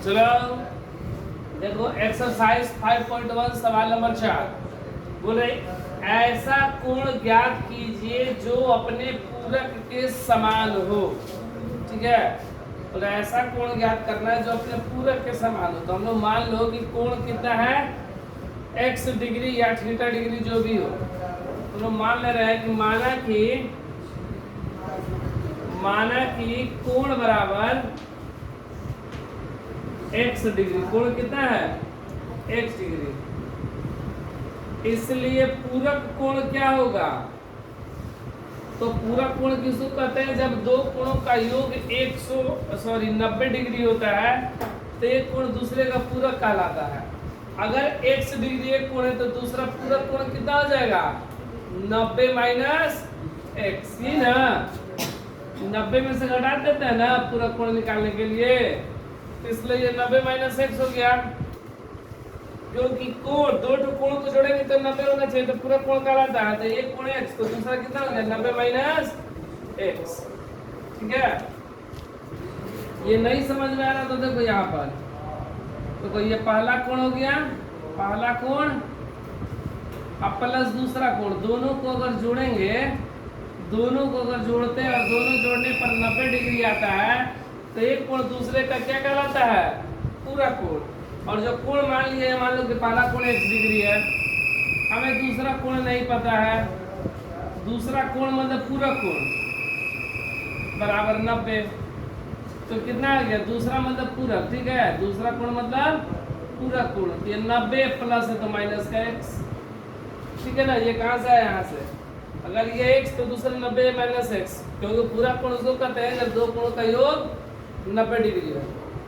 चलो देखो एक्सरसाइज 5.1 सवाल नंबर 4 बोले ऐसा कोण ज्ञात कीजिए जो अपने पूरक के समान हो। ठीक है, बोले ऐसा कोण ज्ञात करना है जो अपने पूरक के समान हो। तो हम लोग मान लो कि कोण कितना है x डिग्री या थीटा डिग्री जो भी हो, तो लोग मान ले रहे हैं कि माना कि कोण बराबर x डिग्री, कोण कितना है x डिग्री, इसलिए पूरक कोण क्या होगा। तो पूरक कोण किसको कहते हैं, जब दो कोणों का योग 90 डिग्री होता है तो एक कोण दूसरे का पूरक कहलाता है। अगर x डिग्री एक कोण है तो दूसरा पूरक कोण कितना हो जाएगा 90 माइनस x ही ना, 90 में से घटा देते हैं ना पूरक कोण निकालने के लिए, इसलिए ये 90 माइनस एक्स हो गया। क्योंकि कोण दो कोण को जोड़ेंगे तो 90 होना चाहिए, तो पूरा कोण कहलाता है। तो एक कोण x तो दूसरा कितना हो गया 90 माइनस एक्स। ठीक है, ये नहीं समझ में आ रहा तो देखो यहाँ पर, तो ये पहला कोण हो गया, पहला कोण अब प्लस दूसरा कोण, दोनों को अगर जोड़ेंगे, दोनों को अगर जोड़ते हैं और दोनों जोड़ने पर 90 डिग्री आता है तो एक कोण दूसरे का क्या कहलाता है पूरा कोण। और जो कोण मान लिया, मान लो कि पहला कोण x डिग्री है, हमें दूसरा कोण नहीं पता है, दूसरा कोण मतलब पूरा कोण बराबर 90, तो कितना आ गया दूसरा मतलब पूरा। ठीक है, दूसरा कोण मतलब पूरा कोण, ये 90 प्लस है तो माइनस का x। ठीक है ना, ये कहाँ से है यहाँ से, अगर ये x तो दूसरा 90 माइनस x, क्योंकि पूरा कोण उसको कहते हैं जब दो कोणों का योग 90 डिग्री है।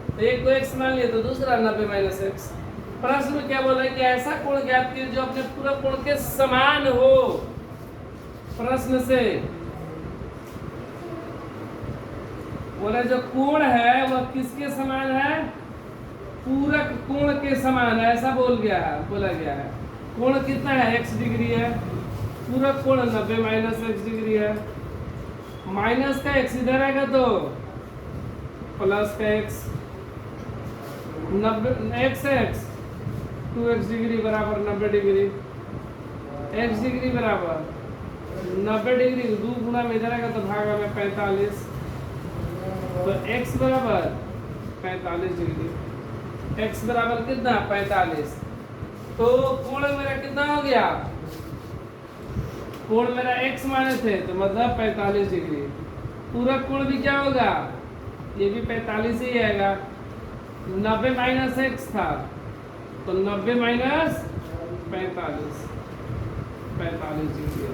तो एक को x मान लिया तो दूसरा 90 माइनस x। प्रश्न में क्या बोला है कि ऐसा कोण ज्ञात कीजिए जो अपने पूरा कोण के समान हो। प्रश्न से बोले जो कोण है वह किसके समान है, पूरक कोण के समान है, ऐसा बोला गया है। कोण कितना है x डिग्री है, पूरक कोण 90 माइनस x डिग्री है, माइनस का x इधर आएगा तो प्लस का x, 90 x 2x डिग्री बराबर 90 डिग्री, x डिग्री बराबर 90 डिग्री, 2 गुना में इधर आएगा तो भागा में 45, तो x बराबर 45 डिग्री, x बराबर कितना 45। तो कोण मेरा कितना हो गया, कोण मेरा x माने थे तो मतलब 45 डिग्री, पूरक कोण भी क्या होगा ये भी 45 ही आएगा। 90 माइनस एक्स था तो 90 माइनस 45 डिग्री।